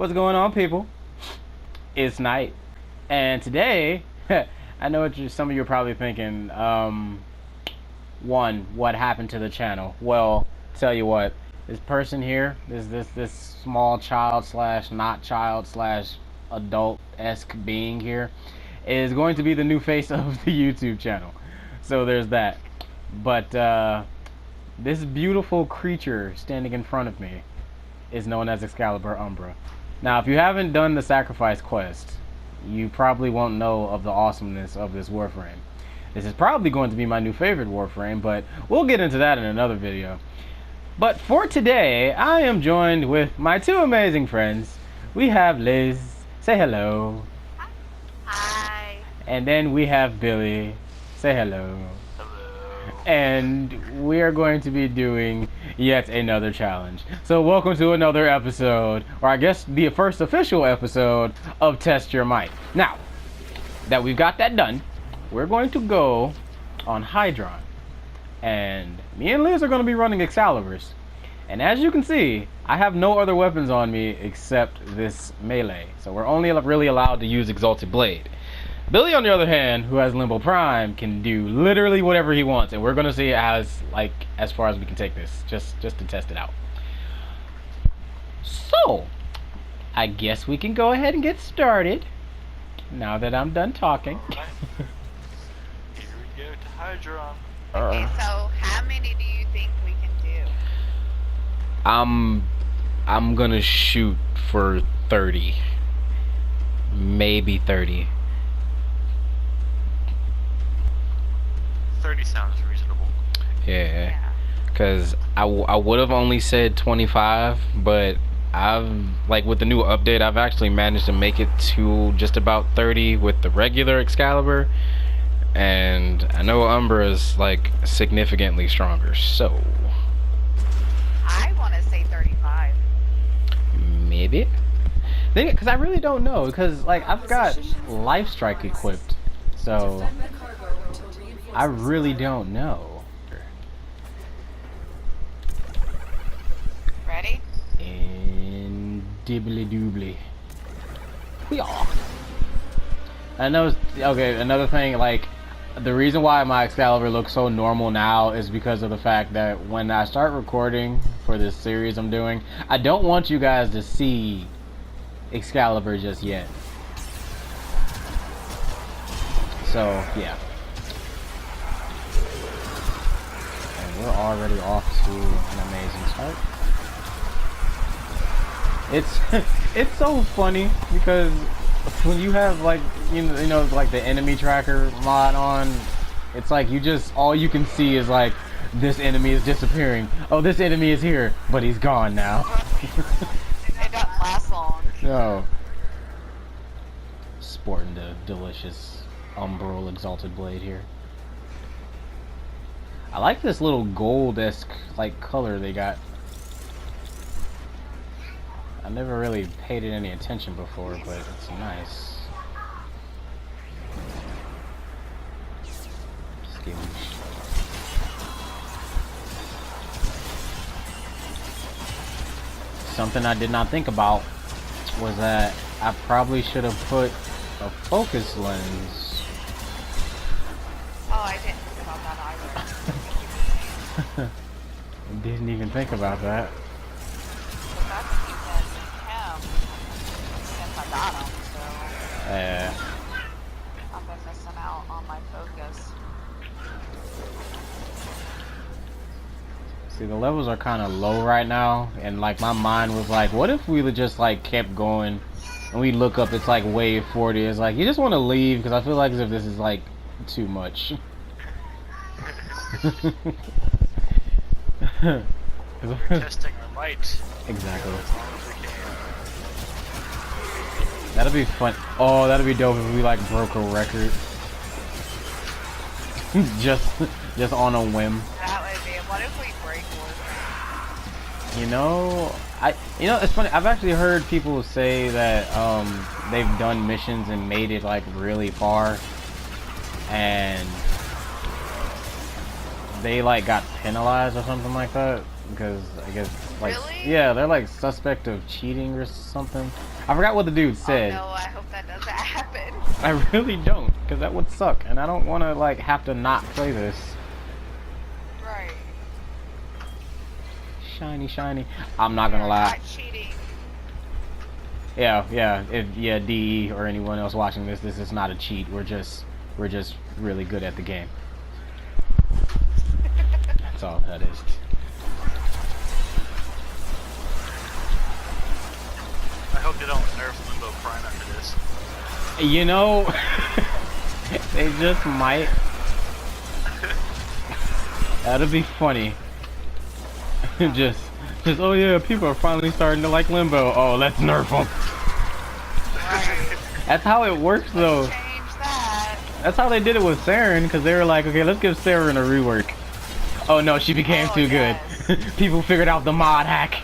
What's going on, people? It's night, and today, I know some of you are probably thinking, one, what happened to the channel? Well, tell you what, this person here, this small child slash not child slash adult-esque being here, is going to be the new face of the YouTube channel. So there's that. But this beautiful creature standing in front of me is known as Excalibur Umbra. Now, if you haven't done the sacrifice quest, you probably won't know of the awesomeness of this Warframe. This is probably going to be my new favorite Warframe, but we'll get into that in another video. But for today, I am joined with my two amazing friends. We have Liz. Say hello. Hi. And then we have Billy. Say hello. Hello. And we are going to be doing yet another challenge. So welcome to another episode, or I guess the first official episode of Test Your Might. Now that we've got that done, we're going to go on Hydron, and me and Liz are going to be running Excaliburs. And as you can see, I have no other weapons on me except this melee, so we're only really allowed to use Exalted Blade. Billy, on the other hand, who has Limbo Prime, can do literally whatever he wants, and we're gonna see as far as we can take this, just to test it out. So, I guess we can go ahead and get started. Now that I'm done talking. Right. Here we go to Hydron. Okay, so how many do you think we can do? I'm gonna shoot for 30, maybe 30. 30 sounds reasonable. Yeah, because I would have only said 25, but with the new update, I've actually managed to make it to just about 30 with the regular Excalibur, and I know Umbra's significantly stronger, so I want to say 35. maybe. Because I really don't know, because I've got Life Strike equipped, so I really don't know. Ready? And dibbly doobly. Yeah. I know. Okay, another thing, the reason why my Excalibur looks so normal now is because of the fact that when I start recording for this series I'm doing, I don't want you guys to see Excalibur just yet. So, yeah. And we're already off to an amazing start. It's so funny because when you have the enemy tracker mod on, it's all you can see is this enemy is disappearing. Oh, this enemy is here, but he's gone now. It doesn't last long. No. Sporting the delicious Umbral Exalted Blade here. I like this little gold-esque color they got. I never really paid it any attention before, but it's nice. Something I did not think about was that I probably should have put a focus lens. Oh, I didn't think about that either. I didn't even think about that. But that's keeping him since I got him, so Yeah. I've been missing out on my focus. See, the levels are kind of low right now, and my mind was what if we just kept going, and we look up, it's wave 40. It's you just want to leave because I feel as if this is too much. We're testing our might. Exactly. As long as we can. That'd be fun. Oh, that'd be dope if we broke a record. just on a whim. That would be. What if we break Warframe? It's funny. I've actually heard people say that they've done missions and made it really far, and they like got penalized or something like that because I guess like Really? yeah, they're like suspect of cheating or something. I forgot what the dude said. Oh no, I hope that doesn't happen. I really don't, because that would suck, and I don't want to like have to not play this. Right. Shiny, shiny. I'm not gonna lie. Not cheating. Yeah. If DE or anyone else watching this, this is not a cheat. We're just really good at the game. That's all that is. I hope they don't nerf Limbo Prime after this. You know, they just might. That'll be funny. just oh yeah, people are finally starting to like Limbo. Oh, let's nerf them. Right. That's how it works though. Change that. That's how they did it with Saren, because they were like, okay, let's give Saren a rework. Oh no, she became too good. People figured out the mod hack.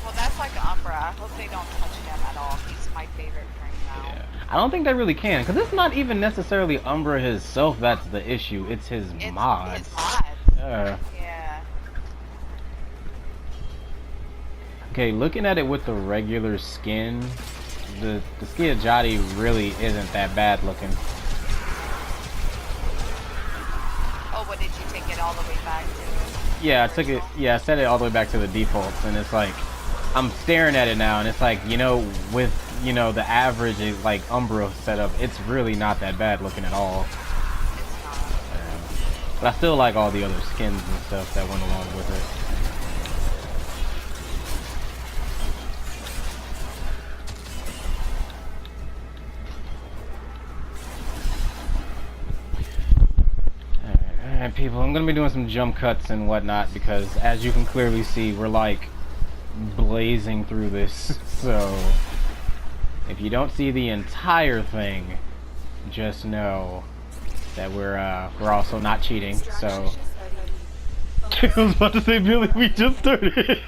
Well, that's like Umbra. I hope they don't touch him at all. He's my favorite friend now. Yeah. I don't think they really can, because it's not even necessarily Umbra himself that's the issue. It's his mods. It's mods. Yeah. Yeah. Okay, looking at it with the regular skin, the XIII really isn't that bad looking. Oh, what did you take it all the way back to? Yeah, I took it. Yeah, I set it all the way back to the defaults, and it's like I'm staring at it now, and it's like, you know, with the average like Umbra setup, it's really not that bad looking at all. It's not. But I still like all the other skins and stuff that went along with it. Alright, people, I'm gonna be doing some jump cuts and whatnot because, as you can clearly see, we're like blazing through this. So if you don't see the entire thing, just know that we're also not cheating. So I was about to say, Billy, we just started.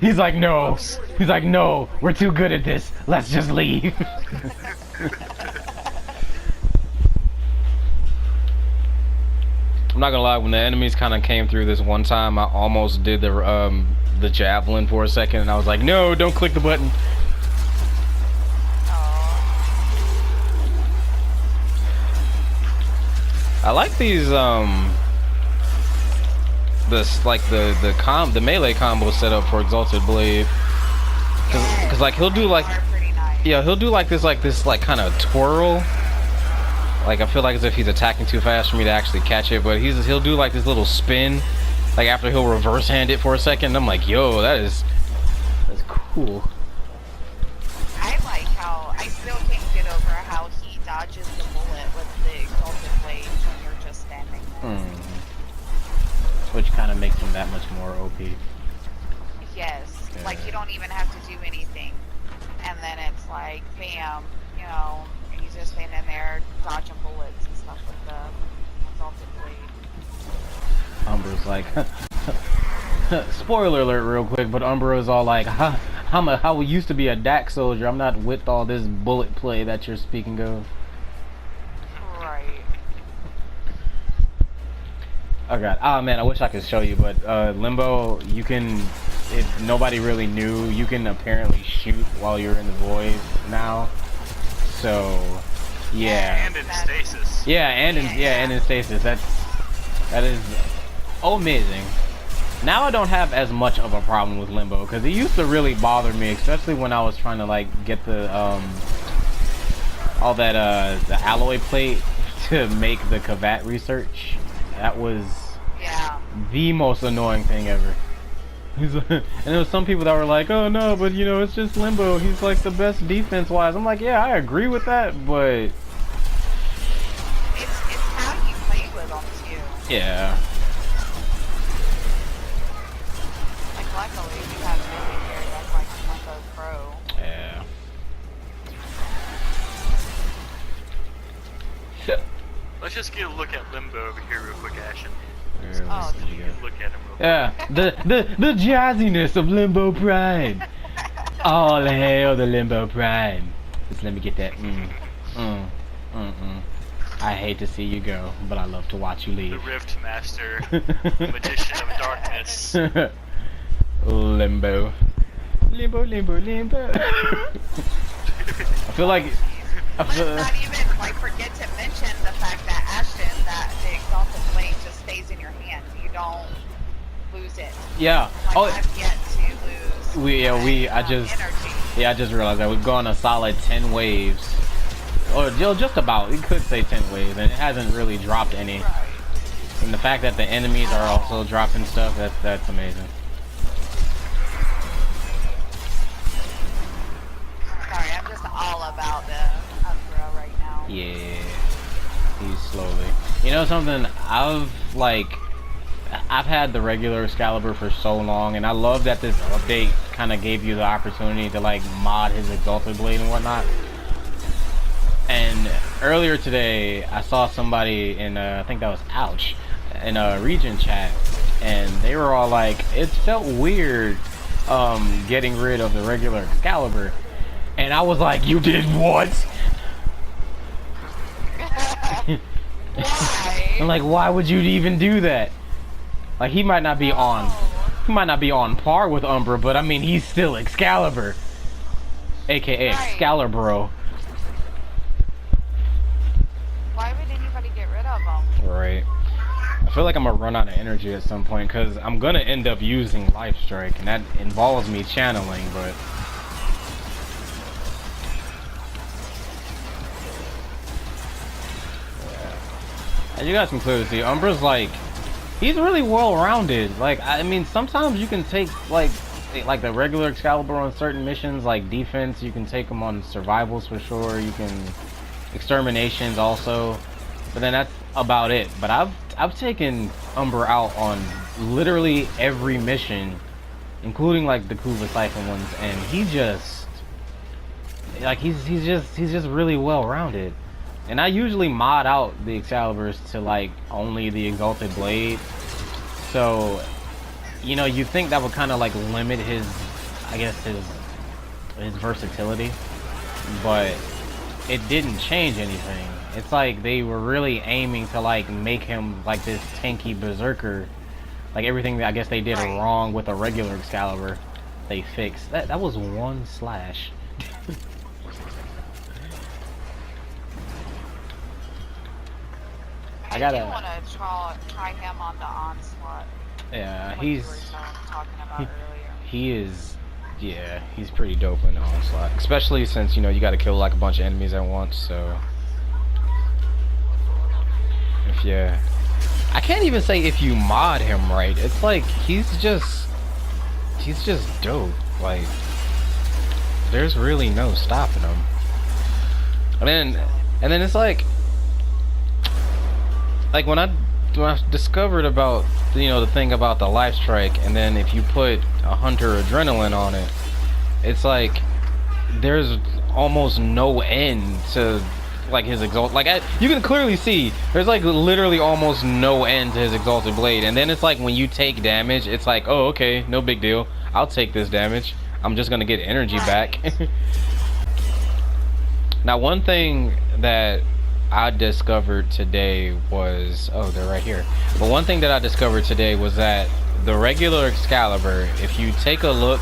He's like, no. He's like, no. We're too good at this. Let's just leave. I'm not gonna lie, when the enemies kind of came through this one time, I almost did the javelin for a second, and I was like, no, don't click the button. I like these the melee combo setup for Exalted Blade, cause like he'll do like he'll do like this kind of twirl. Like, I feel like as if he's attacking too fast for me to actually catch it, but he'll do like this little spin, like after he'll reverse hand it for a second. I'm like, yo, that's cool. I like how I still can't get over how he dodges the bullet with the Exalted Blade when you're just standing there. Which kind of makes him that much more OP. Yes, Yeah. like you don't even have to do anything, and then it's like, bam, you know. He's just standing there dodging bullets and stuff with the Exalted Blade. Umbra's like, spoiler alert real quick, but Umbra's all like, how we used to be a DAC soldier. I'm not with all this bullet play that you're speaking of. Right. Oh god, oh man, I wish I could show you, but Limbo, you can, if nobody really knew, you can apparently shoot while you're in the void now. So, yeah. And in stasis. Yeah, and in stasis. That is amazing. Now I don't have as much of a problem with Limbo, because it used to really bother me, especially when I was trying to like get the all that the alloy plate to make the Kavat research. That was the most annoying thing ever. And there was some people that were like, oh no, but you know, it's just Limbo, he's like the best defense wise. I'm like, yeah, I agree with that, but It's how you play with them too. yeah. Like luckily we have Billy here that's like Limbo Pro. Yeah. Let's just get a look at Limbo over here real quick, Ashen. Oh, You can look at him real quick. Yeah, the jazziness of Limbo Prime. All hail the Limbo Prime. Just let me get that. I hate to see you go, but I love to watch you The leave. Rift Master, the Magician of Darkness. Limbo. Limbo, limbo, limbo. I feel like... Let's not even like forget to mention the fact that Ashton, that the exalted blade just stays in your hand. You don't lose it. Yeah. Like, Oh, I've yet to lose. I just energy. realized that we've gone a solid 10 waves. Or just about. We could say 10 waves, and it hasn't really dropped any. Right. And the fact that the enemies are also dropping stuff, that's amazing. Sorry, I'm just all about the Umbra right now. Yeah. He's slowly. You know something? I've had the regular Excalibur for so long, and I love that this update kind of gave you the opportunity to like mod his Exalted Blade and whatnot. And earlier today, I saw somebody in, I think that was Ouch, in a region chat, and they were all like, it felt weird getting rid of the regular Excalibur. And I was like, you did what? Why? I'm like, why would you even do that? Like, he might not be on par with Umbra, but I mean, he's still Excalibur, aka Right. Excalibro. Why would anybody get rid of them? Right. I feel like I'm gonna run out of energy at some point because I'm gonna end up using Life Strike, and that involves me channeling, but as you guys can clearly see, Umbra's like, he's really well-rounded. Like, I mean, sometimes you can take like the regular Excalibur on certain missions, like defense. You can take them on survivals for sure. You can exterminations also, but then that's about it. But I've taken Umbra out on literally every mission, including like the Kuva Siphon ones, and he just like he's just really well-rounded. And I usually mod out the Excaliburs to like only the Exalted Blade, so you know, you think that would kind of like limit his, I guess his versatility, but it didn't change anything. It's like they were really aiming to like make him like this tanky berserker. Like everything that I guess they did wrong with a regular Excalibur, they fixed. That was one slash. I do want to try him on the Onslaught. Yeah, Like you were talking about earlier. he is. Yeah, he's pretty dope in the Onslaught, especially since, you know, you got to kill like a bunch of enemies at once. So if I can't even say if you mod him right. It's like he's just dope. Like there's really no stopping him. And then it's like when I discovered about, you know, the thing about the Life Strike, and then if you put a Hunter Adrenaline on it, it's like there's almost no end to like his exalt. Like you can clearly see there's like literally almost no end to his Exalted Blade, and then it's like when you take damage, it's like, oh, okay, no big deal, I'll take this damage, I'm just gonna get energy back. Now, one thing that I discovered today was, oh, they're right here. But one thing that I discovered today was that the regular Excalibur, if you take a look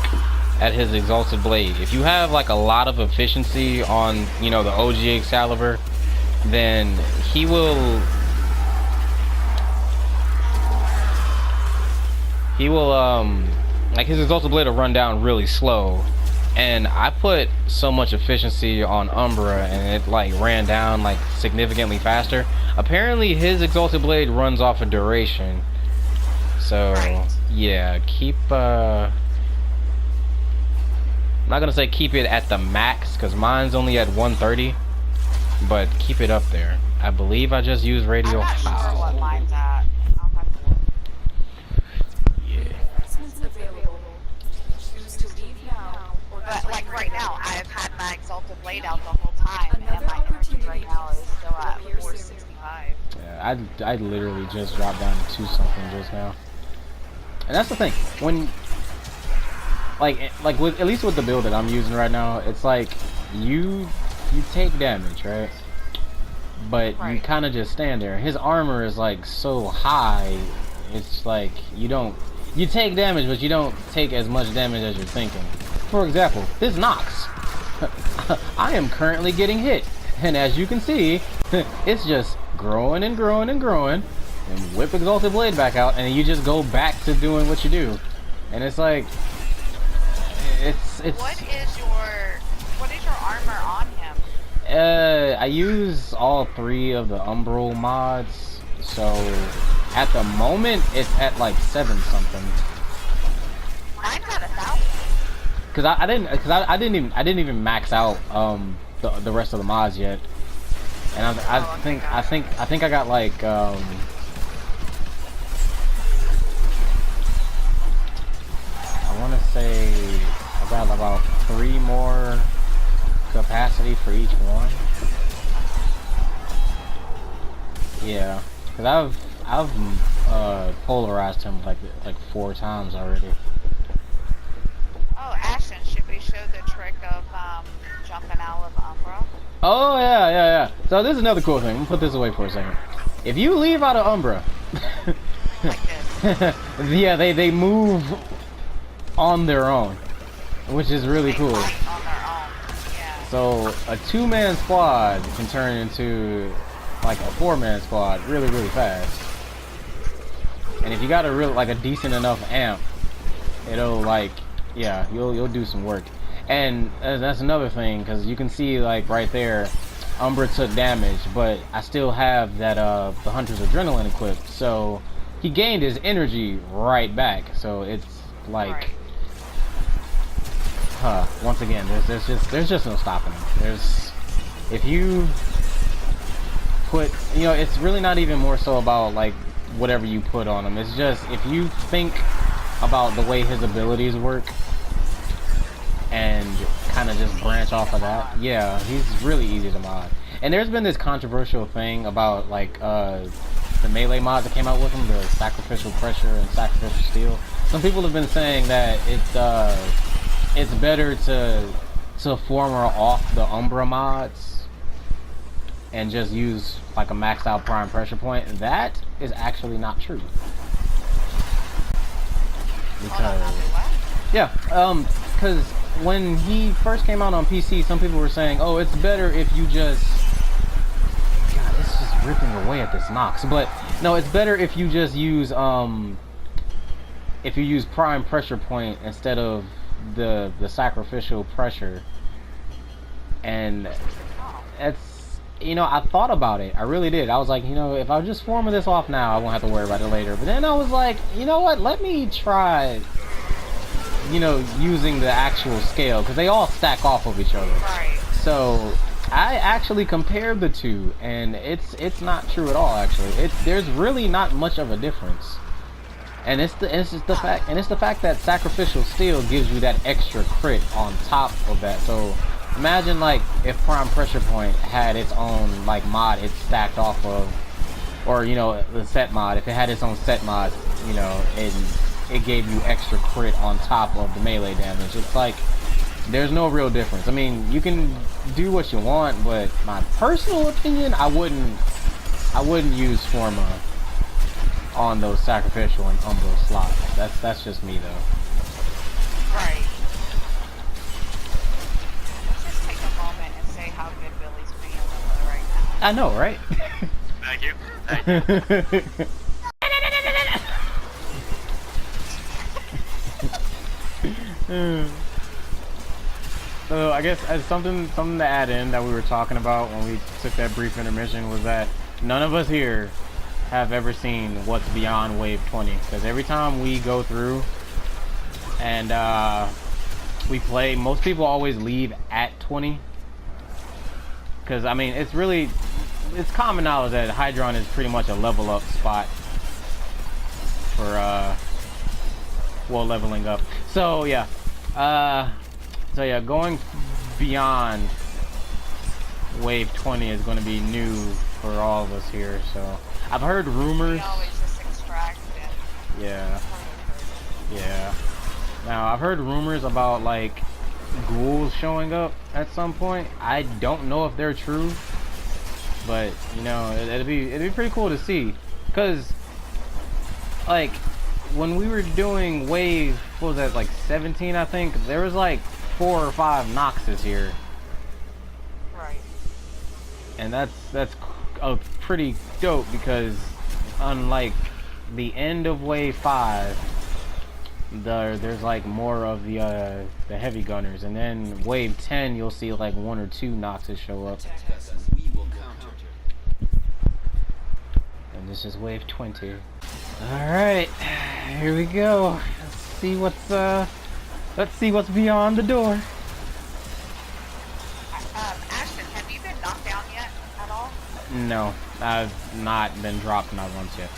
at his Exalted Blade, if you have like a lot of efficiency on, you know, the OG Excalibur, then he will like his Exalted Blade will run down really slow. And I put so much efficiency on Umbra, and it like ran down like significantly faster. Apparently his Exalted Blade runs off a duration, so yeah, keep I'm not gonna say keep it at the max, because mine's only at 130, but keep it up there. I believe I just used radio. I'm not sure what mine's at. I'll have to look. But like right now, I've had my Exalted Blade out the whole time, and my energy right now is still at 465. Yeah, I literally just dropped down to 2 something just now. And that's the thing, when like with, at least with the build that I'm using right now, it's like you take damage, right? but you Right. kind of just stand there. His armor is like so high, it's like you take damage, but you don't take as much damage as you're thinking. For example, this Nox. I am currently getting hit, and as you can see, it's just growing and growing and growing, and whip Exalted Blade back out, and you just go back to doing what you do, and it's like, it's. What is your armor on him? I use all 3 of the Umbral mods, so at the moment it's at like 7 something. Mine's at 1,000. Cause I didn't even max out the rest of the mods yet, and I think I got like I want to say I got about 3 more capacity for each one. Yeah, cause I've polarized him like 4 times already. Oh, Ashton, should we show the trick of jumping out of Umbra? Oh yeah. So this is another cool thing. Let me put this away for a second. If you leave out of Umbra, Like this. yeah, they move on their own, which is really They cool. fight on their own. Yeah. So a 2-man squad can turn into like a 4-man squad really fast. And if you got a decent enough amp, it'll like, yeah, you'll do some work. And that's another thing, because you can see like right there, Umbra took damage, but I still have that the Hunter's Adrenaline equipped, so he gained his energy right back. So it's like, Right. once again, there's just no stopping him. If you put, it's really not even more so about like whatever you put on him. It's just if you think about the way his abilities work and kind of just branch off of that, yeah, he's really easy to mod. And there's been this controversial thing about like the melee mods that came out with him, the Sacrificial Pressure and Sacrificial Steel. Some people have been saying that it's better to former off the Umbra mods and just use like a maxed out prime pressure point. That is actually not true. Because yeah, because when he first came out on PC, some people were saying, oh, it's better if you just, God, it's just ripping away at this Nox. But no, it's better if you just use prime pressure point instead of the sacrificial pressure. And it's, I thought about it. I really did. I was like, if I just form this off now, I won't have to worry about it later. But then I was like, you know what? Let me try, using the actual scale, because they all stack off of each other. Right. So I actually compared the two, and it's not true at all. Actually, there's really not much of a difference. And it's the fact that Sacrificial Steel gives you that extra crit on top of that. So imagine like if Prime Pressure Point had its own like mod it's stacked off of, or the set mod. If it had its own set mod, and it gave you extra crit on top of the melee damage. It's like there's no real difference. I mean, you can do what you want, but my personal opinion, I wouldn't use Forma on those Sacrificial and Umbral slots. That's just me though. Right. Let's just take a moment and say how good Billy's being right now. I know, right? Thank you. Thank you. So I guess as something to add in that we were talking about when we took that brief intermission was that none of us here have ever seen what's beyond wave 20, because every time we go through and we play, most people always leave at 20, because I mean it's common knowledge that Hydron is pretty much a level up spot for leveling up. So yeah, going beyond wave 20 is going to be new for all of us here. So I've heard rumors. We always just extract it. Yeah. Now I've heard rumors about like ghouls showing up at some point. I don't know if they're true, but you know, it'd be pretty cool to see, cause like when we were doing wave, what was that, like 17, I think, there was like 4 or 5 Noxes here, Right. and that's pretty dope, because unlike the end of wave 5, there's like more of the heavy gunners, and then wave 10 you'll see like 1 or 2 Noxes show up. And this is wave 20. Alright, here we go. Let's see what's beyond the door. Ashton, have you been knocked down yet at all? No, I've not been dropped not once yet.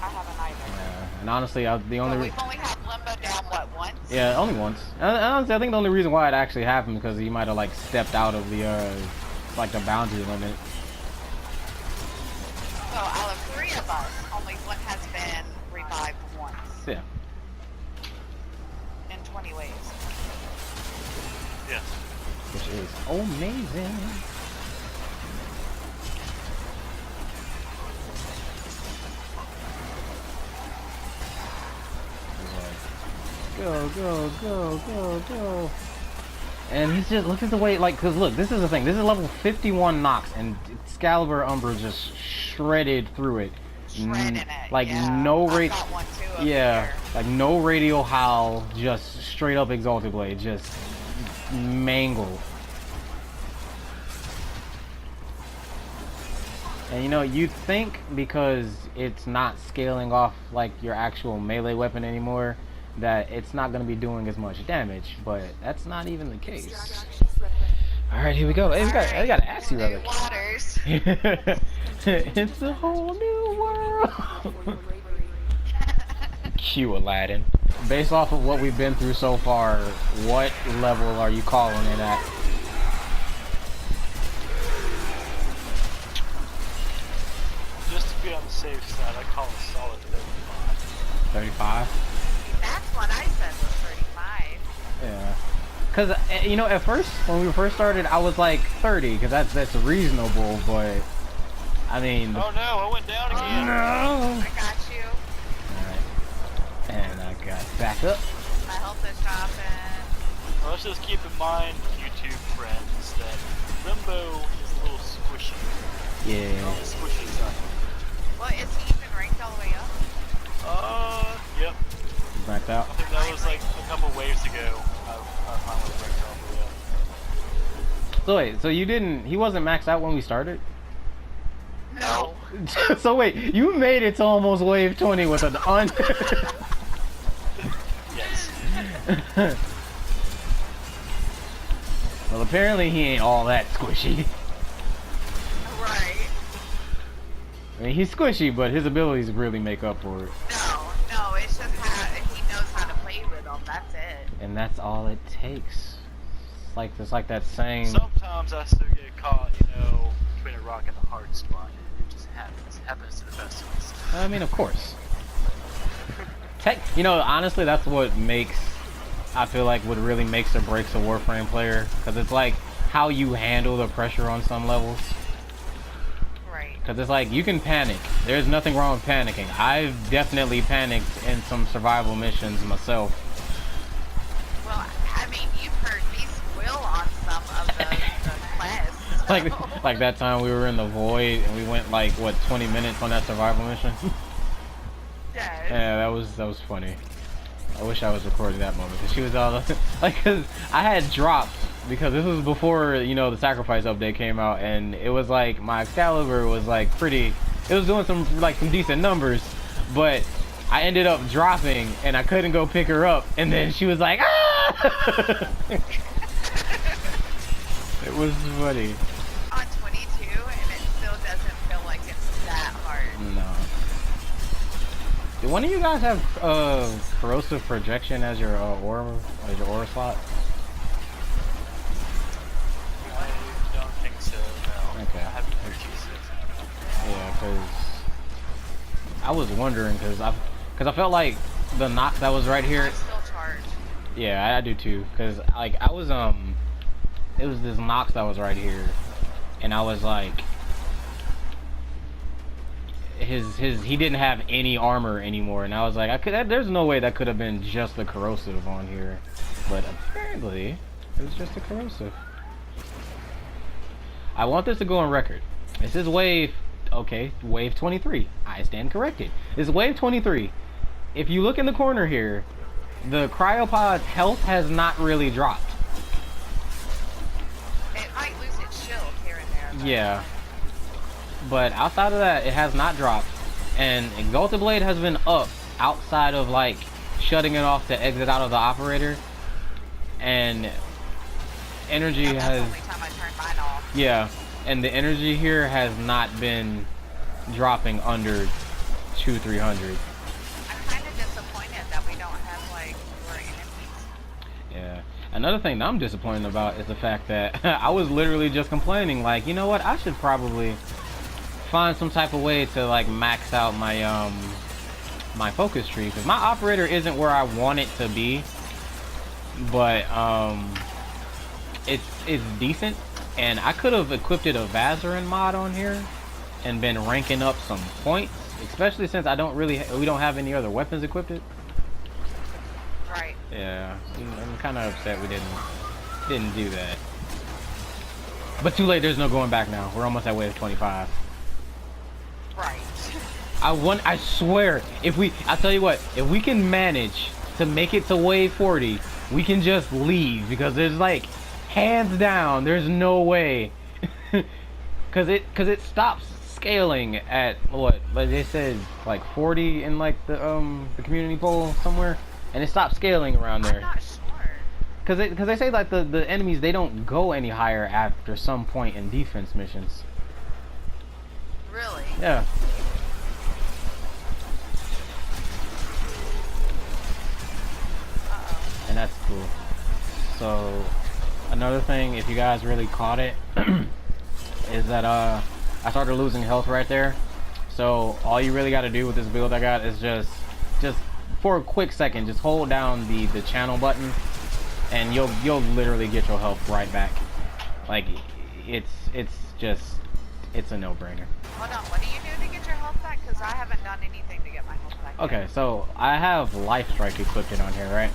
I haven't either. And honestly, the only We've only had Limbo down, what, once? yeah, only once. And honestly, I think the only reason why it actually happened because he might have like stepped out of the like the boundary limit. So out of 3 of us, only one has been revived once Yeah. in 20 waves. Yes. Which is amazing. Go, go, go, go, go. And he's just, look at the way, like, because look, this is the thing. This is level 51 Nox, and Excalibur Umbra just shredded through it. Shredding it, Like, yeah. no I've rate. got one too up Yeah, here. like no radial howl, just straight up Exalted Blade, just mangled. And you know, you'd think because it's not scaling off like your actual melee weapon anymore, that it's not going to be doing as much damage, but that's not even the case. Alright, here we go. Hey, I got an Axie New relic. waters. It's a whole new world. Cue Aladdin. Based off of what we've been through so far, what level are you calling it at? Just to be on the safe side, I call it solid 35. 35? That's what I said was 35. Yeah. Because, you know, at first, when we first started, I was like 30, because that's reasonable, but, I mean... Oh no, I went down again. No! I got you. Alright. And I got back up. My health is dropping. Well, let's just keep in mind, YouTube friends, that Limbo is a little squishy. Yeah. On the squishy side. Well, is he even ranked all the way up? Yep. Backed out. I think that was like a couple waves ago. I finally ranked all the way up. So wait, so you didn't... He wasn't maxed out when we started? No. So wait, you made it to almost wave 20 with an un... Yes. Well, apparently he ain't all that squishy. Right. I mean, he's squishy, but his abilities really make up for it. No, it's just he knows how to play with them. That's it. And that's all it takes. It's like that saying... Sometimes I still get caught, you know, between a rock and a hard spot. It just happens. It happens to the best of us. I mean, of course. You know, honestly, that's what makes... I feel like what really makes or breaks a Warframe player. Because it's like how you handle the pressure on some levels. Right. Because it's like, you can panic. There's nothing wrong with panicking. I've definitely panicked in some survival missions myself. Well, I mean, you've heard me squeal on some of the quests. Like that time we were in the void and we went like, what, 20 minutes on that survival mission? Yes. Yeah, that was funny. I wish I was recording that moment, because she was all like, cause I had dropped, because this was before, you know, the sacrifice update came out, and it was like my Excalibur was like pretty, it was doing some decent numbers, but I ended up dropping and I couldn't go pick her up, and then she was like, ah! It was funny. On 22, and it still doesn't feel like it's that hard. No. Do one of you guys have corrosive projection as your aura slot? I don't think so, no. Okay. I haven't purchased it. Yeah, because I was wondering, because I felt like the knock that was right here. I'm still charged. Yeah, I do too, because like I was it was this Nox that was right here, and I was like, he didn't have any armor anymore, and I was like, there's no way that could have been just the corrosive on here, but apparently it was just the corrosive. I want this to go on record. This is wave, okay, wave 23. I stand corrected. This is wave 23. If you look in the corner here, the cryopod's health has not really dropped. It might lose its shield here and there. But Yeah. But outside of that, it has not dropped. And Exalted Blade has been up outside of like shutting it off to exit out of the operator. And energy that's has... the only time I turned mine off. Yeah. And the energy here has not been dropping under 200-300. I'm kind of disappointed that we don't have like more enemies. Yeah. Another thing that I'm disappointed about is the fact that I was literally just complaining, like, you know what, I should probably find some type of way to like max out my my focus tree, because my operator isn't where I want it to be, but it's decent, and I could have equipped it a Vazarin mod on here and been ranking up some points, especially since we don't have any other weapons equipped. Right. Yeah, I'm kind of upset we didn't do that. But too late, there's no going back now. We're almost at wave 25. Right. I swear, I'll tell you what, if we can manage to make it to wave 40, we can just leave, because there's like, hands down, there's no way. Cause it stops scaling at what? Like they said, like 40 in like the community poll somewhere. And it stopped scaling around there. I'm not sure. Cause they say like the enemies, they don't go any higher after some point in defense missions. Really? Yeah. Uh-oh. And that's cool. So another thing, if you guys really caught it, is that I started losing health right there. So all you really got to do with this build I got is just for a quick second, just hold down the channel button, and you'll literally get your health right back. Like it's a no-brainer. Hold on, what do you do to get your health back? Because I haven't done anything to get my health back. Okay, so I have Life Strike equipped on here, right?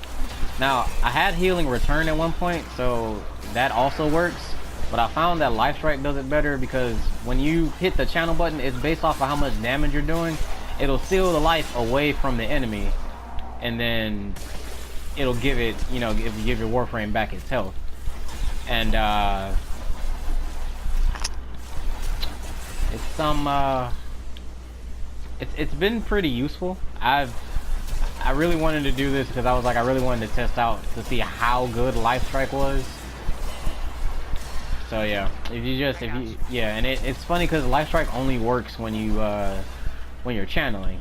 Now I had Healing Return at one point, so that also works. But I found that Life Strike does it better, because when you hit the channel button, it's based off of how much damage you're doing. It'll steal the life away from the enemy, and then it'll give it, give your Warframe back its health. And it's some it's been pretty useful. I really wanted to do this because I was like, I really wanted to test out to see how good Life Strike was. So yeah, and it's funny because Life Strike only works when you're channeling,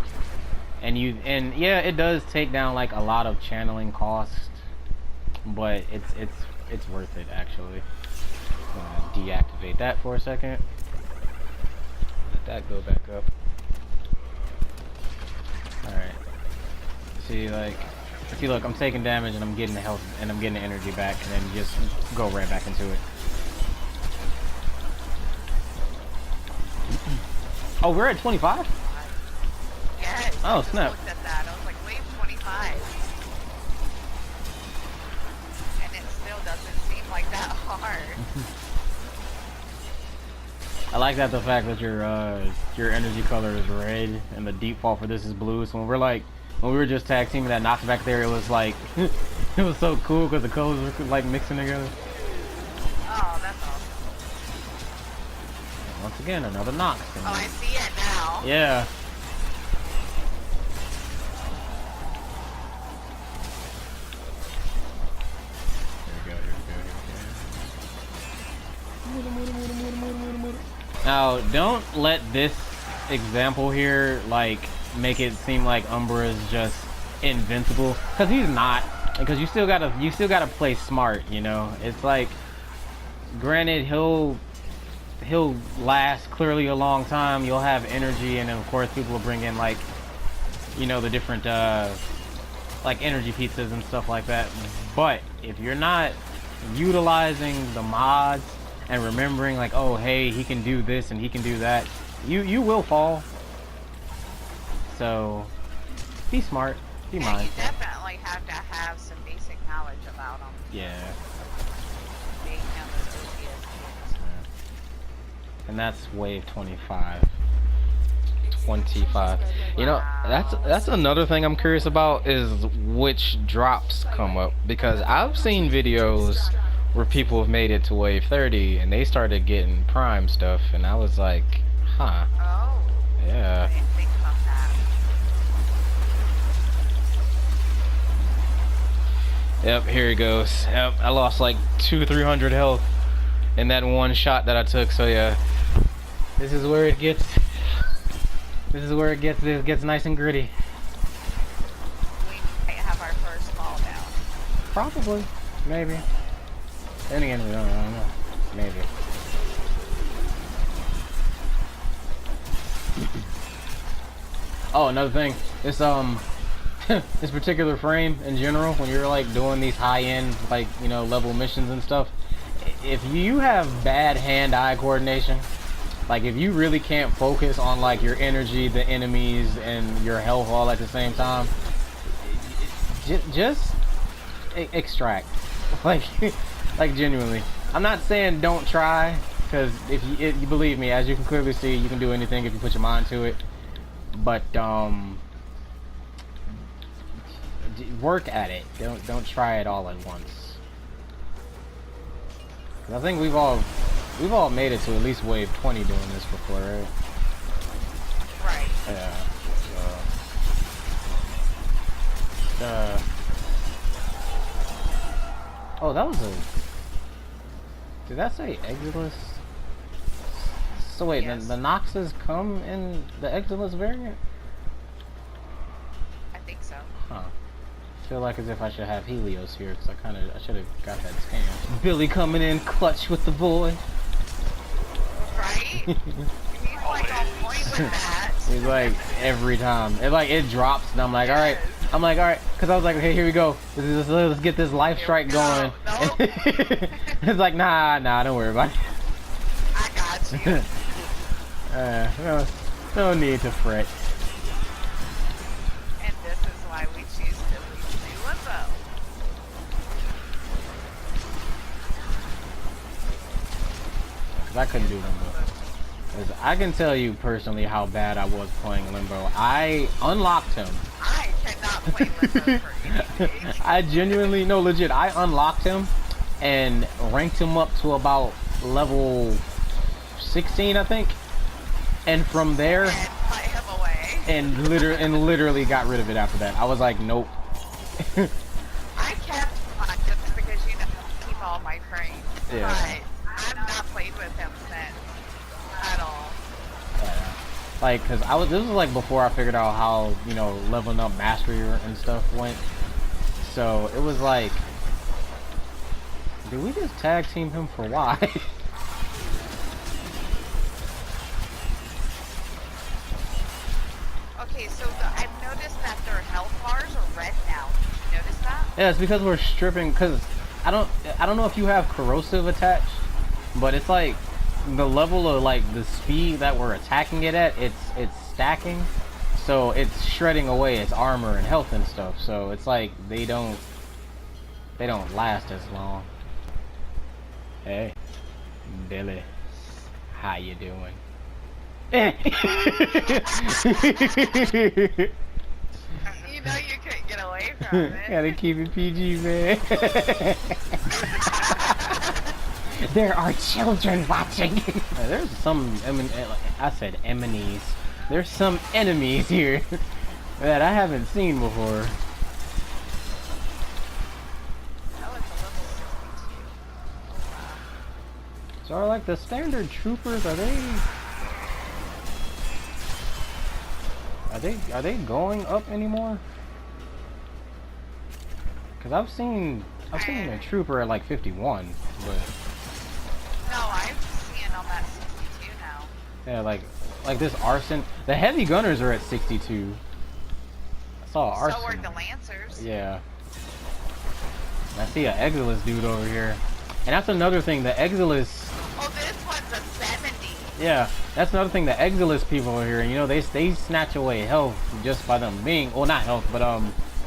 and yeah, it does take down like a lot of channeling cost, but it's worth it actually. I'm gonna deactivate that for a second. Let that go back up. All right. See, look, I'm taking damage and I'm getting the health and I'm getting the energy back, and then just go right back into it. Oh, we're at 25? Yes. Oh, I just snap. looked at that. I was like, wave 25. And it still doesn't seem like that hard. I like that the fact that your energy color is red and the default for this is blue. So when we were just tag teaming that Nox back there, it was like it was so cool because the colors were like mixing together. Oh, that's awesome. Once again, another Nox. Oh, I see it now. Yeah. Now, don't let this example here like make it seem like Umbra is just invincible, because he's not. Because you still gotta play smart, It's like, granted, he'll last clearly a long time. You'll have energy, and then of course people will bring in like, the different like energy pizzas and stuff like that. But if you're not utilizing the mods and remembering like, oh hey, he can do this and he can do that, you will fall. So be smart, be Yeah, mindful. you definitely have to have some basic knowledge about them. Yeah. Being him as OP as he is. And that's wave 25. 25. You know, that's another thing I'm curious about is which drops come up, because I've seen videos where people have made it to wave 30 and they started getting prime stuff, and I was like, huh. Oh. Yeah. I didn't think about that. Yep, here he goes. Yep, I lost like 200-300 health in that one shot that I took. So yeah, this is where it gets. This is where it gets nice and gritty. We might have our first fall down. Probably, maybe. Then again, we don't know. Maybe. Oh, another thing. This this particular frame in general, when you're like doing these high-end, like, you know, level missions and stuff, if you have bad hand-eye coordination, like if you really can't focus on like your energy, the enemies, and your health all at the same time, just extract. Like, like genuinely. I'm not saying don't try, because if you believe me, as you can clearly see, you can do anything if you put your mind to it. But work at it. Don't try it all at once. I think we've all made it to at least wave 20 doing this before, right? Right. Yeah. Oh, that was a. Did that say Exilus? So wait, Yes. the Noxes come in the Exilus variant? I think so. Huh. I feel like as if I should have Helios here, because I should have got that scan. Billy coming in clutch with the boy. Right? He's like on point with that. He's like every time. It drops and I'm like, alright. I'm like, alright, because I was like, okay, here we go. Let's get this life strike going. Nope. It's like, nah, don't worry about it. I got you. No need to fret. And this is why we choose to do limbo. Because I couldn't do Limbo. Because I can tell you personally how bad I was playing Limbo. I unlocked him. I cannot play limbo for anything. I genuinely, no, legit, I unlocked him and ranked him up to about level 16, I think. And from there, And put him away. and literally got rid of it after that. I was like, nope. I kept mine just because you know keep all my frames. Yeah. But I've not played with him since at all. Like, cause this was like before I figured out how, you know, leveling up mastery and stuff went. So it was like, did we just tag team him for why? Okay, so I've noticed that their health bars are red now. Did you notice that? Yeah, it's because we're stripping. Cause I don't know if you have corrosive attached, but it's like the level of like the speed that we're attacking it at. It's stacking, so it's shredding away its armor and health and stuff. So it's like they don't last as long. Hey, Billy, how you doing? You know you couldn't get away from it. Gotta keep it PG, man. There are children watching. There's some, I said enemies. There's some enemies here that I haven't seen before. Oh, it's a level 62. So are like the standard troopers, are they going up anymore? Cause I've seen a trooper at like 51, but No, I'm seeing them at 62 now. yeah, like this arson. The heavy gunners are at 62. I saw arson. So are the Lancers. Yeah. I see an Exilus dude over here, and that's another thing. The Exilus. Oh, Yeah, that's another thing. The Exilus people are here, and you know they snatch away health just by them being, well, not health, but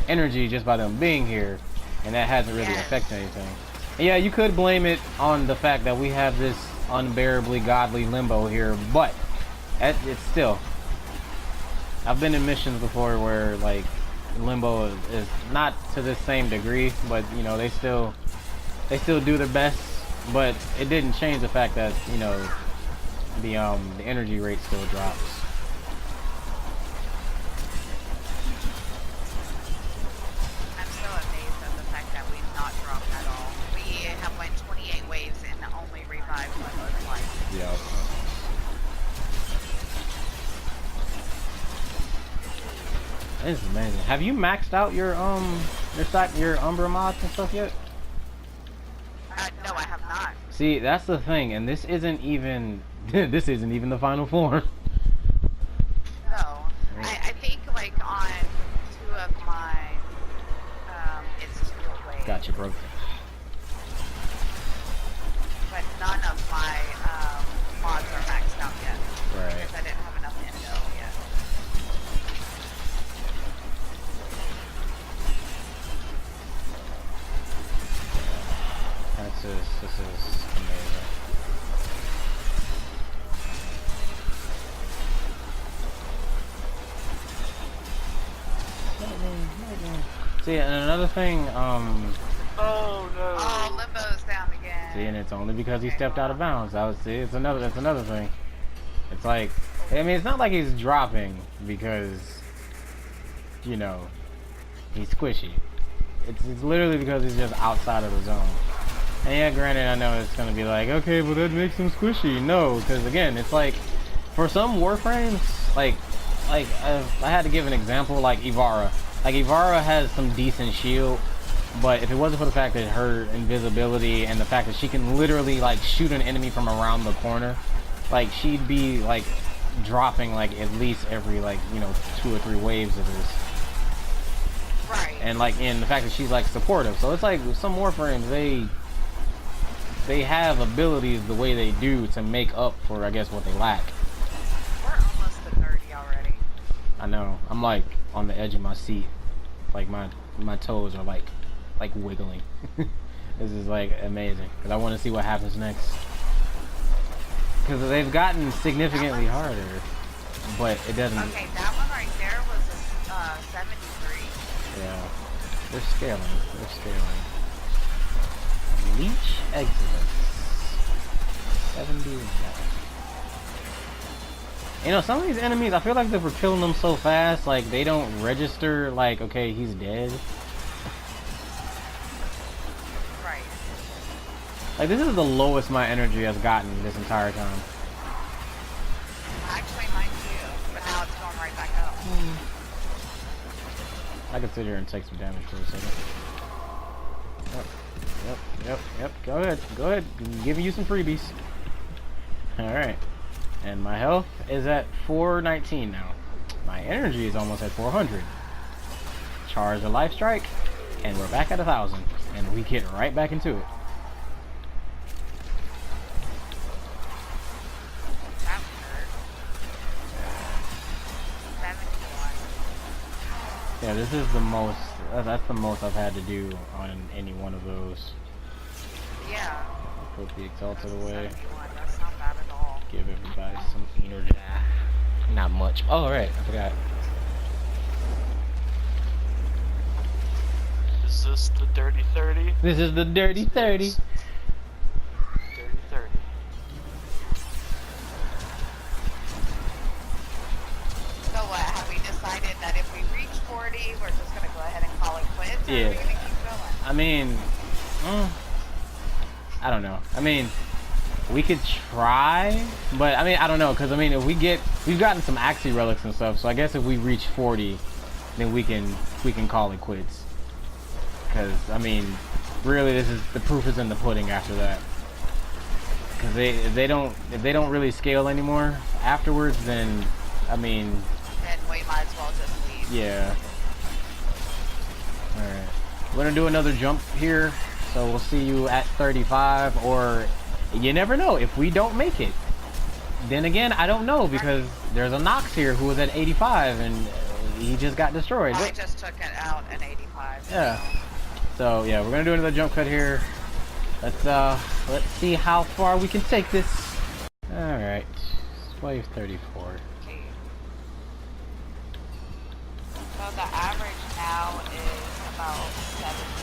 energy just by them being here, and that hasn't really Yes. affected anything. And yeah, you could blame it on the fact that we have this unbearably godly limbo here, but it's still. I've been in missions before where like limbo is not to the same degree, but you know they still do their best, but it didn't change the fact that you know the energy rate still drops. I'm so amazed at the fact that we've not dropped at all. We have went 28 waves and only revived one or twice. Yeah. This is amazing. Have you maxed out your Umbra mods and stuff yet? No, I have not. See, that's the thing, and this isn't even this isn't even the final form. No. I think like on 2 of my it's 2 waves. Gotcha, bro. But none of my mods are maxed out yet. Right. Because I didn't have enough endo yet. This is amazing. See, and another thing, Oh no. Oh, Limbo's down again. see, and it's only because he stepped out of bounds. I would see, that's another thing. It's like, I mean, it's not like he's dropping because, you know, he's squishy. It's literally because he's just outside of the zone. And yeah, granted, I know it's gonna be like, okay, but that makes him squishy. No, because again, it's like, for some Warframes, like I had to give an example, like Ivara. Like Ivara has some decent shield, but if it wasn't for the fact that her invisibility and the fact that she can literally like shoot an enemy from around the corner, like she'd be like dropping like at least every like, you know, 2 or 3 waves of this. Right. And like in the fact that she's like supportive. So it's like some Warframes, they have abilities the way they do to make up for, I guess, what they lack. We're almost to 30 already. I know. I'm like on the edge of my seat. Like my toes are like wiggling. This is like amazing because I want to see what happens next. Because they've gotten significantly harder, but it doesn't. Okay, that one right there was a 73. Yeah, they're scaling. They're scaling. Leech Exilus 71. You know, some of these enemies, I feel like they're killing them so fast, like they don't register like, okay, he's dead. Right. Like this is the lowest my energy has gotten this entire time. Actually, mine too. But now it's going right back up. I can sit here and take some damage for a second. Yep. Go ahead. I'm giving you some freebies. Alright. And my health is at 419 now. My energy is almost at 400. Charge a life strike, and we're back at 1,000. And we get right back into it. That hurt. 71. Yeah, this is the most, that's the most I've had to do on any one of those. Yeah. Put the Exalted away. 71. That's not bad at all. Give everybody some energy. Not much. Oh, right, I forgot. Is this the Dirty 30? This is the Dirty 30. Dirty 30. So what, have we decided that if we reach 40, we're just going to go ahead and call it quits? Or Yeah. are we going to keep going? I mean, I don't know. I mean, we could try, but I mean, I don't know, because I mean, if we've gotten some Axie relics and stuff, so I guess if we reach 40, then we can call it quits. Because I mean, really, the proof is in the pudding after that. Because if they don't really scale anymore afterwards, then I mean, Then we might as well just leave. yeah. All right, we're gonna do another jump here, so we'll see you at 35, or you never know if we don't make it. then again, I don't know because there's a Nox here who was at 85 and he just got destroyed. I just took it out at 85. Yeah. So yeah, we're gonna do another jump cut here. Let's see how far we can take this. All right, wave 34. Okay. So the average now is about 78.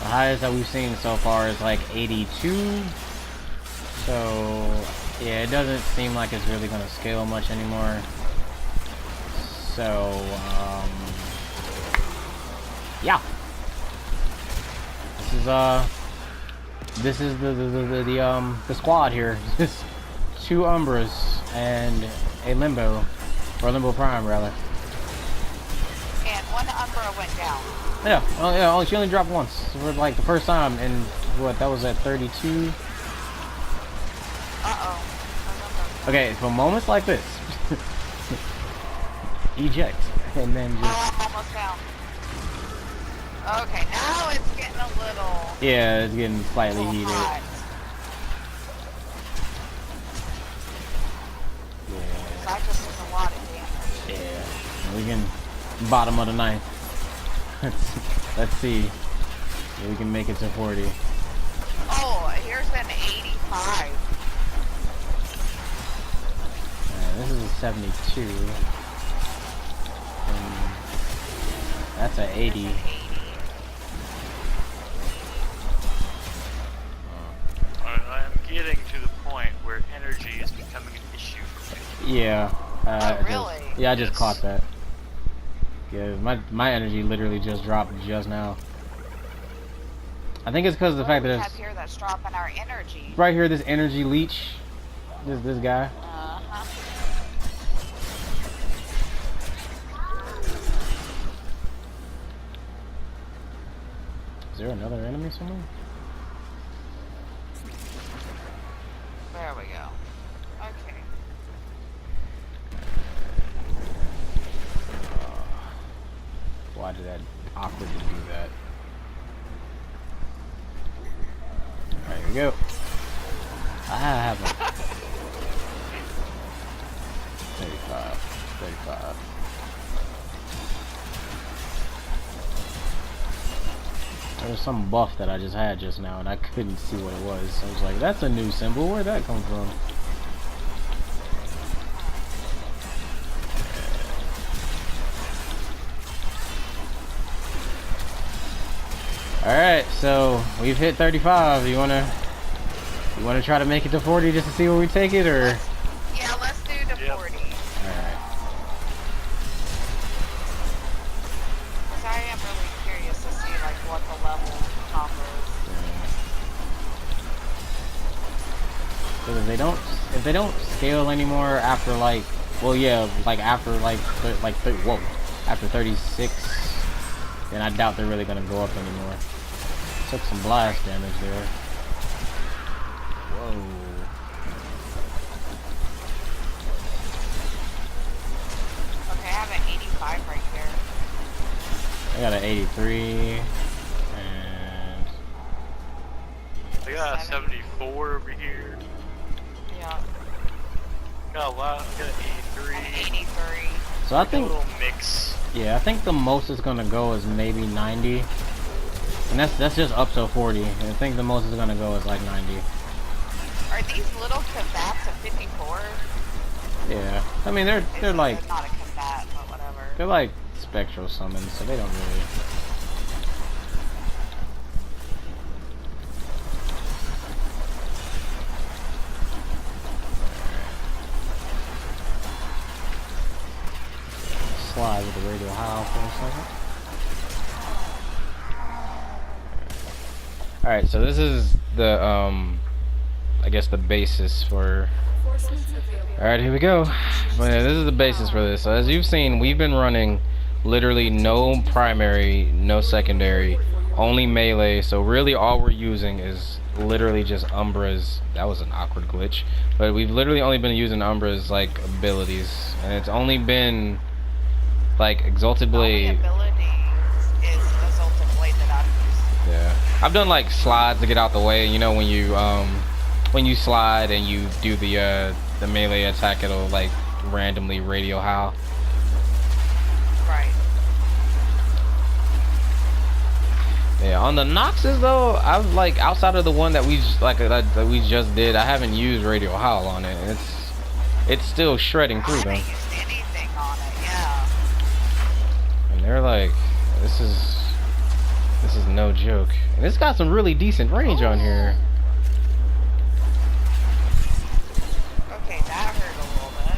The highest that we've seen so far is like 82. So yeah, it doesn't seem like it's really gonna scale much anymore. So yeah, this is the squad here. Just 2 Umbras and a Limbo, or Limbo Prime rather. And 1 Umbra went down. Yeah, well, yeah, she only dropped once for like the first time, and what, that was at 32. Okay, so moments like this, eject, and then just. Oh, I'm almost down. Okay, now it's getting a little. Yeah, it's getting slightly heated. Hot. Yeah. That just is a lot of damage. Yeah, we can bottom of the 9th. Let's see if we can make it to 40. Oh, here's an 85. This is a 72. And that's an 80. I'm getting to the point where energy is becoming an issue for me. Yeah. Oh, really? Yeah, I just caught that. Yeah, my energy literally just dropped just now. I think it's because of the fact that it's here that's dropping our energy. right here. This energy leech. This guy. Is there another enemy somewhere? There we go. Okay. Why did that awkwardly do that? There we go. I have a 35. There was some buff that I just had just now, and I couldn't see what it was. So I was like, that's a new symbol. Where'd that come from? Alright, so we've hit 35. You wanna try to make it to 40 just to see where we take it, or? Yeah, let's do the 40. Alright. Because I am really curious to see like what the level combo is. Because if they don't scale anymore after like, well, yeah, like after after 36, then I doubt they're really gonna go up anymore. Took some blast damage there. Whoa. Okay, I have an 85 right here. I got an 83, and I got a 74 over here. Yeah. Got a lot. I got an 83. An 83. so I think, A little mix. yeah, I think the most it's gonna go is maybe 90, and that's just up to 40. And I think the most it's gonna go is like 90. Are these little combats a 54? Yeah, I mean they're like They're not a combat, but whatever. they're like spectral summons, so they don't really. Slide with the radio howl for a second. Alright, so this is the I guess the basis for. Alright, here we go. Well, yeah, this is the basis for this. So as you've seen, we've been running literally no primary, no secondary, only melee. So really all we're using is literally just Umbra's. That was an awkward glitch. But we've literally only been using Umbra's like abilities. And it's only been like Exalted Blade. The only ability is Exalted Blade that I've used. Yeah. I've done like slides to get out the way. You know, when you slide and you do the melee attack, it'll like randomly radio howl. Right. Yeah, on the Noxes though, I've like outside of the one that we that we just did, I haven't used radio howl on it. And it's still shredding through them. I haven't used anything on it, yeah. And they're like, this is no joke. And it's got some really decent range on here. Okay, that hurt a little bit.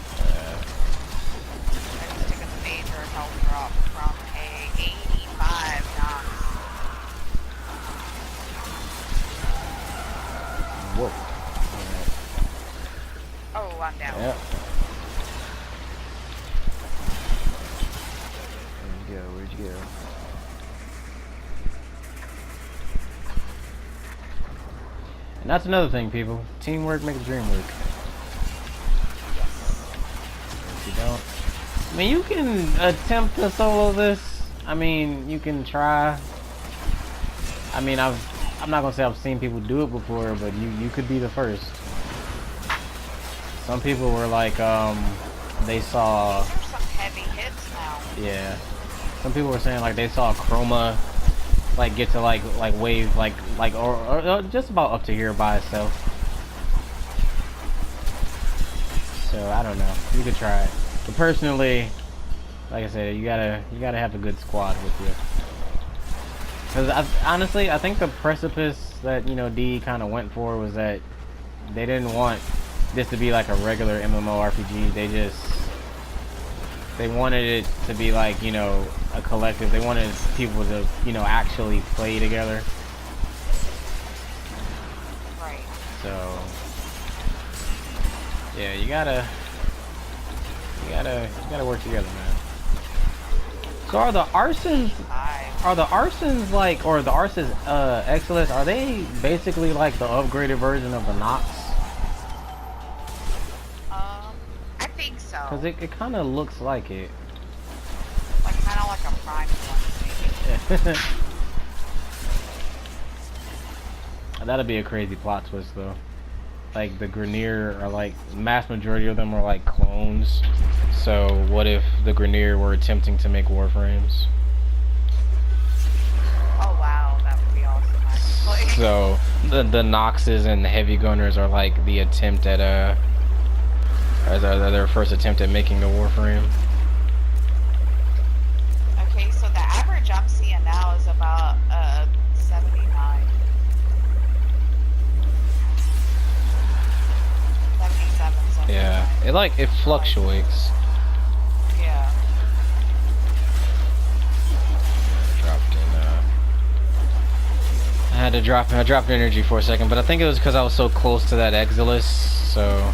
I just took a major health drop from a 85 Nox. Whoa. Oh, I'm down. Yep. Where'd you go? Where'd you go? And that's another thing, people. Teamwork makes the dream work. If you don't, I mean, you can attempt to solo this. I mean, you can try. I mean, I'm not gonna say I've seen people do it before, but you could be the first. Some people were like, they saw. These are some heavy hits now. Yeah. Some people were saying like they saw Chroma like get to like wave or just about up to here by itself. So I don't know. You could try it. But personally, like I said, you gotta have a good squad with you. Because honestly, I think the precipice that D kind of went for was that they didn't want this to be like a regular MMORPG. They wanted it to be like, a collective. They wanted people to, actually play together. Right. So, yeah, you gotta work together, man. So are the arsons like, or the NightShade-XIII, are they basically like the upgraded version of the Nox? I think so. Because it kind of looks like it. Like, kind of like a prime one, maybe. That'd be a crazy plot twist, though. Like, the Grineer are like, mass majority of them are like clones. So, what if the Grineer were attempting to make Warframes? Oh, wow, that would be awesome, actually. So, the Noxes and the Heavy Gunners are like the attempt at, their first attempt at making the Warframe. Okay, so the average I'm seeing now is about 79. 77, 79. Yeah, it fluctuates. Yeah. Dropped in, I had to drop energy for a second, but I think it was because I was so close to that Exilus, so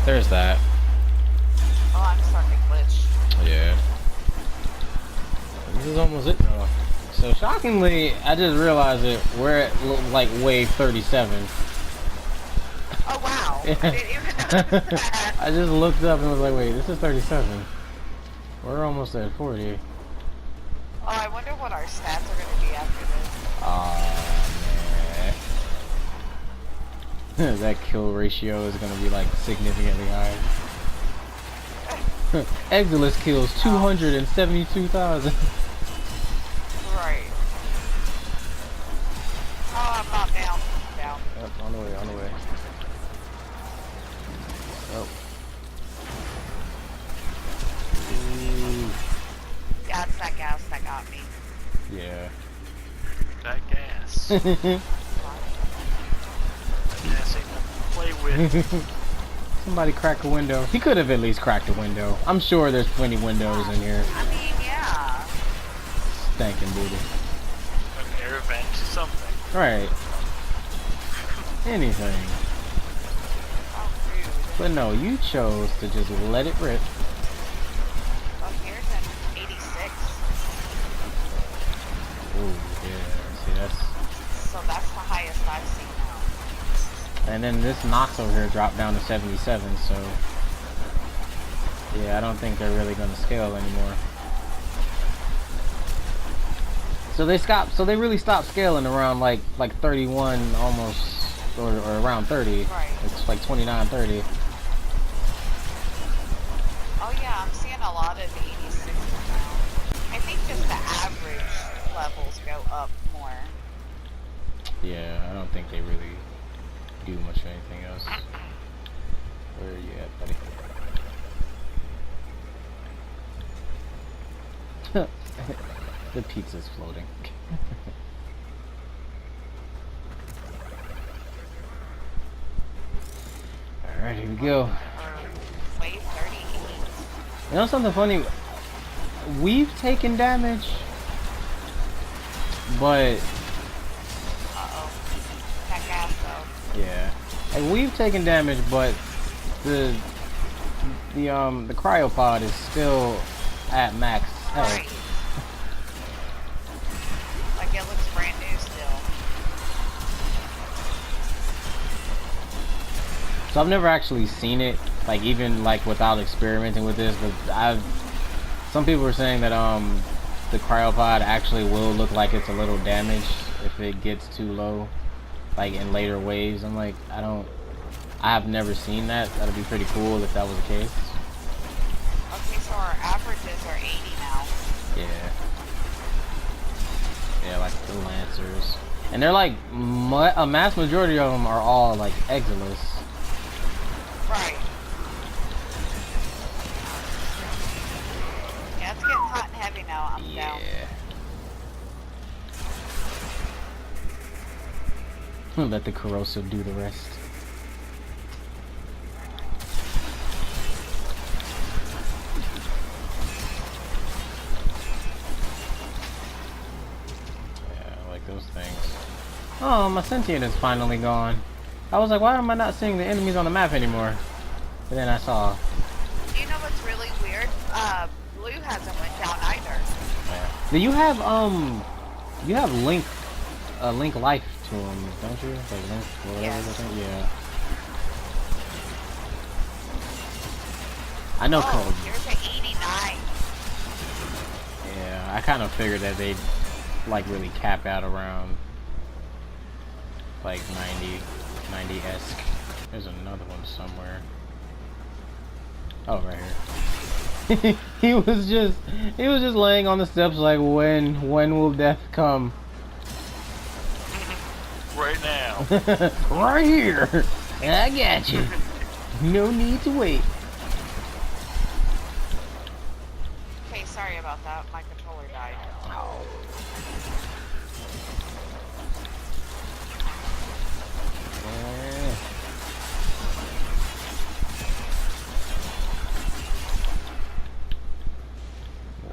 there's that. Oh, I'm starting to glitch. Yeah. This is almost it though. So shockingly, I just realized that we're at like wave 37. Oh, wow. Yeah. I didn't even notice that. I just looked up and was like, wait, this is 37. We're almost at 40. Oh, I wonder what our stats are going to be after this. Man. That kill ratio is going to be like significantly higher. Exilus kills 272,000. Right. Oh, I'm not down. I'm down. Yep, on the way. Oh. Ooh. Yeah, it's that gas that got me. Yeah. That gas. That gas ain't nothing to play with. Somebody crack a window. He could have at least cracked a window. I'm sure there's plenty windows in here. I mean, yeah. Stinking booty. An air vent, something. Right. Anything. Oh, rude. But no, you chose to just let it rip. Well, here's an 86. Ooh, yeah. See, that's... So that's the highest I've seen now. And then this Nox over here dropped down to 77, so... Yeah, I don't think they're really going to scale anymore. So they stopped. So they really stopped scaling around like 31 almost, or around 30. Right. It's like 29, 30. Oh yeah, I'm seeing a lot of 86 now. I think just the average levels go up more. Yeah, I don't think they really do much of anything else. Where are you at, buddy? The pizza's floating. Alright, here we go. Wave 38. You know something funny? We've taken damage, but Uh-oh. That gas though. yeah, like we've taken damage, but the cryopod is still at max health. Right. Like it looks brand new still. So I've never actually seen it, like even like without experimenting with this, but some people were saying that the cryopod actually will look like it's a little damaged if it gets too low, like in later waves. I'm like, I've never seen that. That'd be pretty cool if that was the case. Okay, so our averages are 80 now. Yeah. Yeah, like the Lancers. And they're like, a mass majority of them are all like Exilus. Right. Yeah, it's getting hot and heavy now. I'm down. Let the corrosive do the rest. Yeah, I like those things. Oh, my sentient is finally gone. I was like, why am I not seeing the enemies on the map anymore? But then I saw. You know what's really weird? Blue hasn't went down either. Yeah. Do you have Link life to him, don't you? Like Link, whatever. Yes. Yeah. I know. Oh, here's an 89. Yeah, I kind of figured that they'd like really cap out around like 90-esque. There's another one somewhere. Oh, right here. he was just laying on the steps like, when will death come? Right now. Right here. I got you. No need to wait. Okay, sorry about that. My controller died. Oh.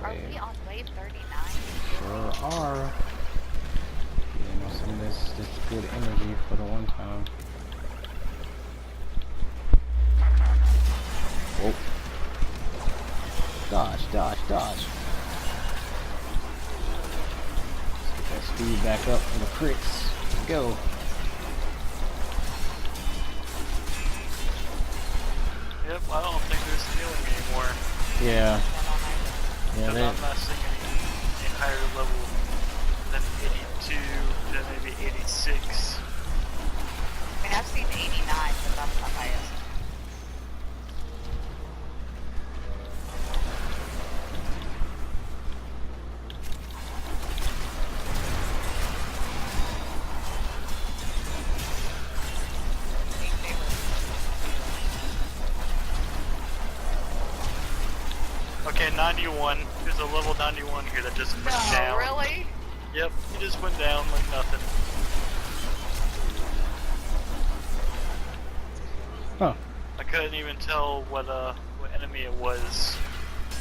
Are we on wave 39? Sure are. You know, some of this good energy for the one time. Whoa. Dodge, dodge, dodge. Let's get that speed back up for the crits. Go. Yep, I don't think there's healing anymore. Yeah. Yeah, Because I'm not seeing any higher level than 82 to maybe 86. I mean, I've seen 89, but that's the highest. I think they were. Okay, 91. There's a level 91 here that just went down. No, really? Yep, he just went down like nothing. Huh. I couldn't even tell what enemy it was.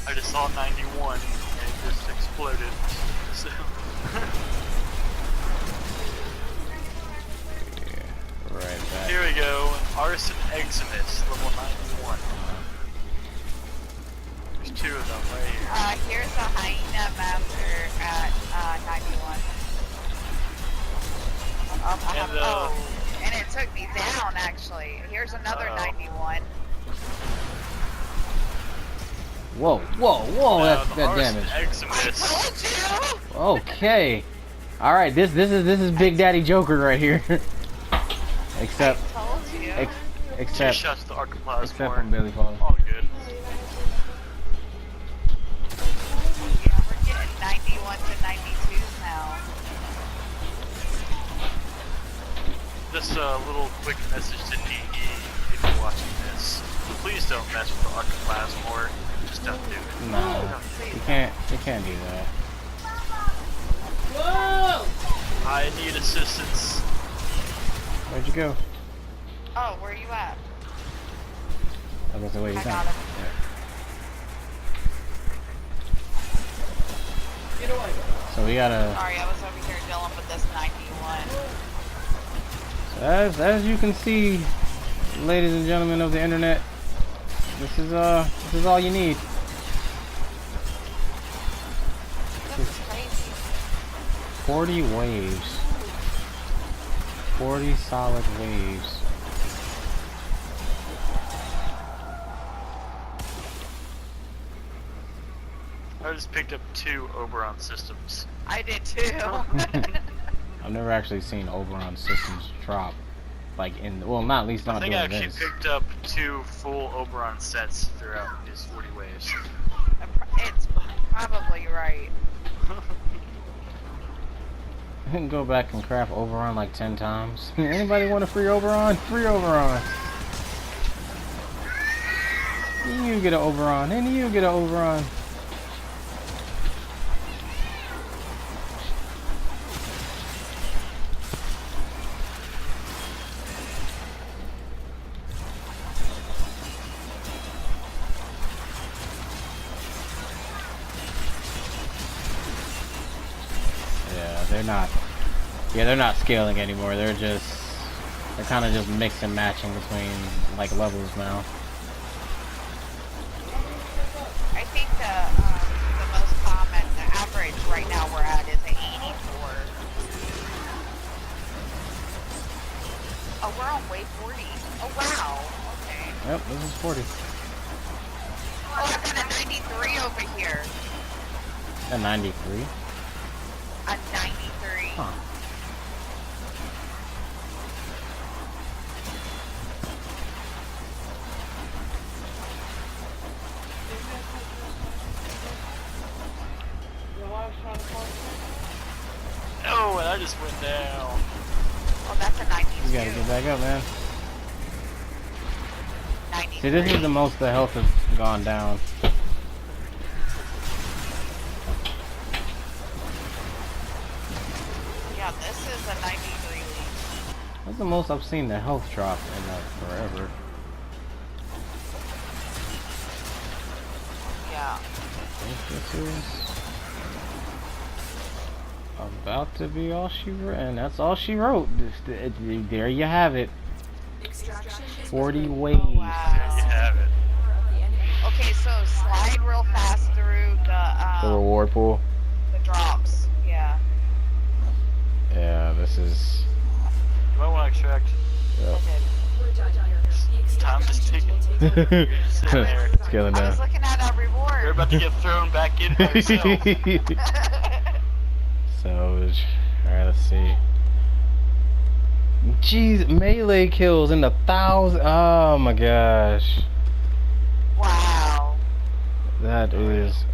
I just saw 91 and it just exploded. So Yeah. Right back. here we go. Arson-XIII, level 91. There's two of them right here. Here's the hyena master at 91. And it took me down actually. Here's another 91. Whoa, whoa, whoa! Now, That damage. I Arson-XIII. told you! Okay. All right, this is Big Daddy Joker right here. Except, I told you. Two except, shots to the Arcoplasm. except when Billy falls. All good. Yeah, we're getting 91 to 92 now. Just a little quick message to Niki if you're watching this. Please don't mess with the Arcoplasm or just don't do it. Nah, you can't do that. Whoa! I need assistance. Where'd you go? Oh, where are you at? I was the way you I got got him. So we gotta. Sorry, I was over here dealing with this 91. As you can see, ladies and gentlemen of the internet, this is all you need. This is crazy. 40 waves. 40 solid waves. I just picked up 2 Oberon systems. I did too. I've never actually seen Oberon systems drop, like well, not at least I not think I doing actually this. picked up 2 full Oberon sets throughout his 40 waves. It's probably right. I can go back and craft Oberon like 10 times. Anybody want a free Oberon? Free Oberon. You get an Oberon, and you get an Oberon. They're not scaling anymore. They're kind of just mix and matching between like levels now. I think the most common, the average right now we're at is 84. Oh, we're on wave 40. Oh wow. Okay. Yep, this is 40. Oh, I got a 93 over here. A 93. A 93. Huh. Oh, and I just went down. Oh, that's a 92. You gotta get back up, man. 93. See, this is the most the health has gone down. Yeah, this is a 93 lead. That's the most I've seen the health drop in like forever. Yeah. I think this is about to be all she wrote, and that's all she wrote. There you have it. 40 waves. Oh, wow. There you have it. Okay, so slide real fast through The reward pool. the drops. Yeah. Yeah, this is. You might want to extract. Yep. Time just ticking. Sitting there. Scaling I down. was looking at our You're reward. about to get thrown back in by yourself. Savage. Alright, let's see. Jeez, melee kills in the 1,000. Oh my gosh. Wow. That is.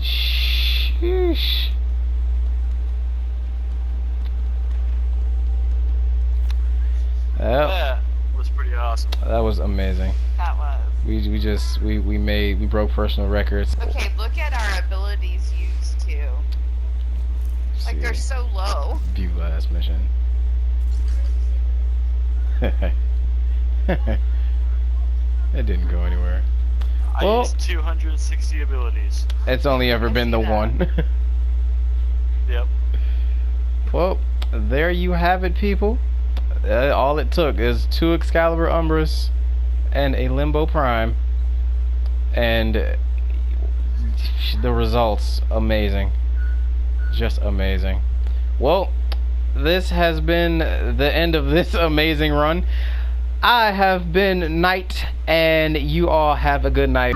Sheesh. Yep, That was pretty awesome. that was amazing. That was. We broke personal records. Okay, look at our abilities used too. Like See. they're so low. View last mission. It didn't go anywhere. I Well- used 260 abilities. It's only ever I been see the that. one. Yep. Well, there you have it, people. All it took is 2 Excalibur Umbras and a Limbo Prime, and the results amazing, just amazing. Well, this has been the end of this amazing run. I have been Knight, and you all have a good night.